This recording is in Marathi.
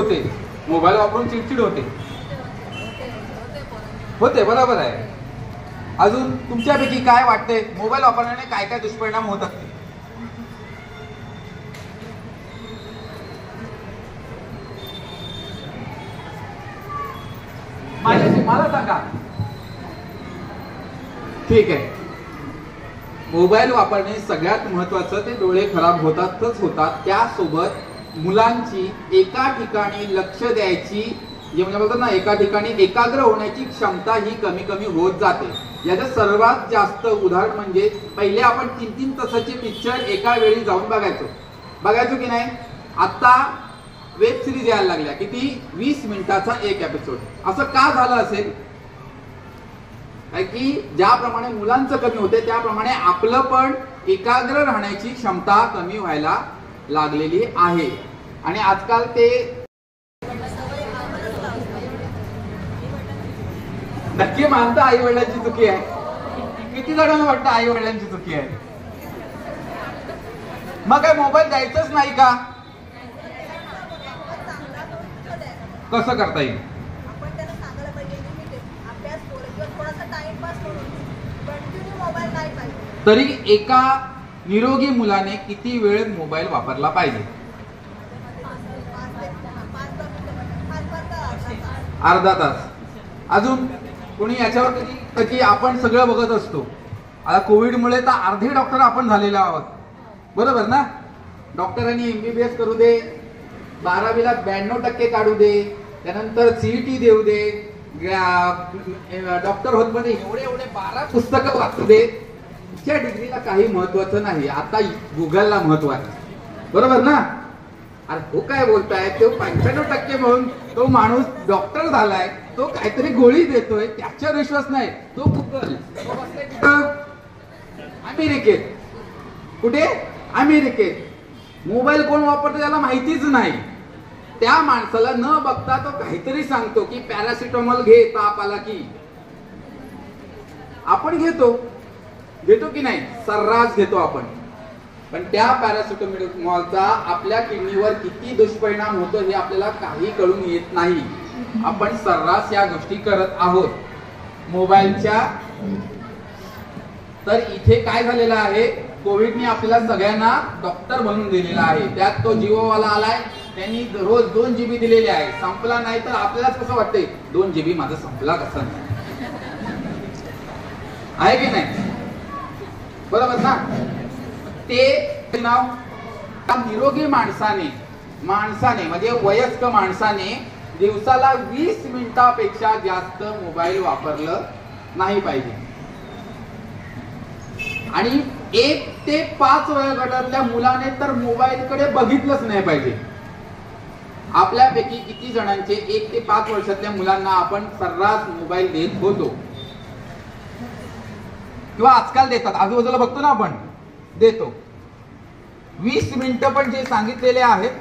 होते, मोबाईल वापरून चिडचिड होते. होते, बरोबर आहे. अजून तुमच्यापैकी काय वाटते, मोबाईल वापरण्याने काय काय दुष्परिणाम होतात ते? माझ्याशी मला सांगा. ठीक आहे, मोबाईल वापरणे सगळ्यात महत्वाचं, ते डोळे खराब होतातच होतात. त्यासोबत मुलांची एका ठिकाणी लक्ष द्यायची, जे म्हणजे बोलतात ना, एका ठिकाणी एकाग्र होण्याची क्षमता ही कमी कमी होत जाते. याचं सर्वात जास्त उदाहरण म्हणजे, पहिले आपण 3-3 तासाचे पिक्चर एका वेळी जाऊन बघायचो की नाही. आता वेब सिरीज यायला लागल्या, किती 20 मिनिटाचा एक एपिसोड. असं का झालं असेल? की ज्याप्रमाणे मुलांचं कमी होते, त्याप्रमाणे आपलं पण एकाग्र राहण्याची क्षमता कमी व्हायला लागलेली आहे. आणि आजकाल ते नक्की मानता आई वडिलांची चुकी आहे. किती जणांना वाटतं आई वडिलांची चुकी आहे? मग काय मोबाईल द्यायचंच नाही का? कसं करता येईल? तरी एका निरोगी मुलाने किती वेळ मोबाईल वापरला पाहिजे? अर्धा तास. अजून कोणी याच्यावर कधी आपण सगळं बघत असतो. आता कोविडमुळे तर अर्धे डॉक्टर आपण झालेले आहोत, बरोबर ना. डॉक्टरांनी MBBS करू दे, 12वीला 92% काढू दे, त्यानंतर CET देऊ दे, डॉक्टर होत मध्ये एवढे 12 पुस्तकं वाचू दे. त्या डिग्रीला काही महत्वाचं नाही. आता गुगलला महत्व आहे, बरोबर ना. अरे हो काय बोलताय, तो 95% म्हणून तो माणूस डॉक्टर झालाय, तो काहीतरी गोळी देतोय, त्याच्यावर विश्वास नाही. तो गुगल अमेरिकेत, कुठे? अमेरिकेत. मोबाईल कोण वापरतो त्याला माहितीच नाही. त्या माणसाला न बघता तो काहीतरी सांगतो की पॅरासिटामॉल घे, ताप आला की. आपण घेतो की नाही? सर्रास घेतो आपण. पण त्या पॅरासिटामॉलचा आपल्या किडनीवर किती दुष्परिणाम होतो हे आपल्याला काही कळून येत नाही. आपण सर्रास या गोष्टी करत आहोत मोबाईलच्या. तर इथे काय झालेलं आहे, कोविडने आपल्याला सगळ्यांना डॉक्टर बनवून दिलेला आहे. त्यात तो जिओवाला आलाय, त्यांनी रोज 2 GB दिलेले आहे. संपला नाही तर आपल्यालाच कसं वाटतंय, 2 GB माझा संपला कसा आहे की नाही, बरोबर ना. ते नाव निरोगी माणसाने म्हणजे वयस्क माणसाने दिवसाला 20 मिनिटापेक्षा जास्त मोबाईल वापरलं नाही पाहिजे. आणि 1 ते 5 वयोगटातल्या मुलाने तर मोबाईलकडे बघितलंच नाही पाहिजे. आपल्यापैकी किती जणांचे 1 ते 5 वर्षातल्या मुलांना आपण सर्रास मोबाईल देत होतो, किंवा आजकाल देतात, आजूबाजूला बघतो ना आपण, देतो. 20 मिनिटं पण जे सांगितलेले आहेत